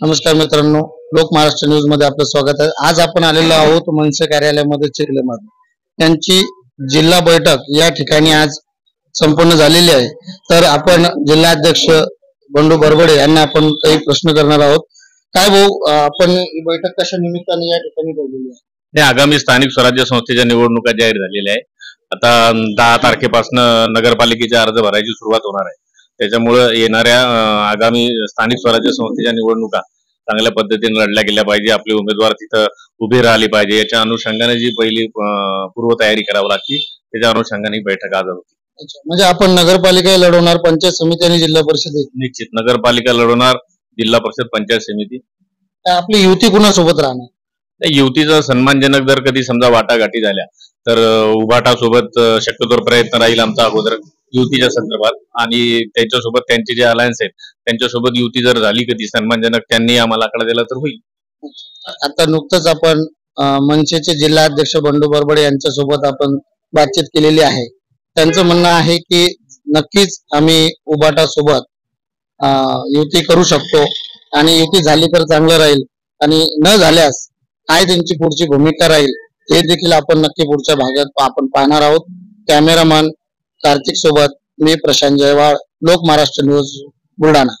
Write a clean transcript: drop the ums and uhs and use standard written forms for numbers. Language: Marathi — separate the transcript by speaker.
Speaker 1: नमस्कार मित्रांनो, लोक महाराष्ट्र न्यूज मध्ये आपलं स्वागत आहे। आज आपण आलेलो आहोत मनसे कार्यालयामध्ये चिखलीमध्ये। त्यांची जिल्हा बैठक या ठिकाणी आज संपूर्ण झालेली आहे। तर आपण जिल्हाध्यक्ष बंडू बरबडे यांना आपण काही प्रश्न करणार आहोत। काय भाऊ, आपण ही बैठक कशा निमित्ताने या ठिकाणी बोलवली आहे?
Speaker 2: आगामी स्थानिक स्वराज्य संस्थेच्या निवडणुका जाहीर झालेल्या आहे। आता 10 तारखेपासून नगरपालिकेचे अर्ज भरायची सुरुवात होणार आहे। त्याच्यामुळे येणाऱ्या आगामी स्थानिक स्वराज्य संस्थेच्या निवडणुका चांगल्या पद्धतीने लढल्या गेल्या पाहिजे। आपले उमेदवार तिथं उभे राहिले पाहिजे, याच्या अनुषंगाने जी पहिली पूर्वतयारी करावी लागते त्याच्या अनुषंगाने बैठक आज होती।
Speaker 1: म्हणजे आपण नगरपालिका लढवणार, पंचायत समिती आणि जिल्हा परिषद?
Speaker 2: निश्चित नगरपालिका लढवणार, जिल्हा परिषद, पंचायत समिती।
Speaker 1: आपली युती कुणासोबत राहणार?
Speaker 2: युतीचा सन्मानजनक जर कधी समजा वाटाघाटी झाल्या तर उभाटा सोबत शक्यतोवर प्रयत्न राहील आमचा अगोदर युतीच्या संदर्भात, आणि त्यांच्यासोबत त्यांचे जे अलायन्स आहेत त्यांच्यासोबत युती जर झाली कधी सन्मानजनक, त्यांनी आम्हाला आकडा दिला तर होईल।
Speaker 1: आता नुकतंच आपण मनसेचे जिल्हाध्यक्ष बंडू बरबडे यांच्यासोबत आपण बातचीत केलेली आहे। त्यांचं म्हणणं आहे की नक्कीच आम्ही उभाटा सोबत युती करू शकतो, आणि युती झाली तर चांगलं राहील, आणि न झाल्यास काय त्यांची पुढची भूमिका राहील हे देखील आपण नक्की पुढच्या भागात आपण पाहणार आहोत। कॅमेरामन कार्तिक सोबत मी प्रशांत जयवाळ, लोक महाराष्ट्र न्यूज, बुलढाणा।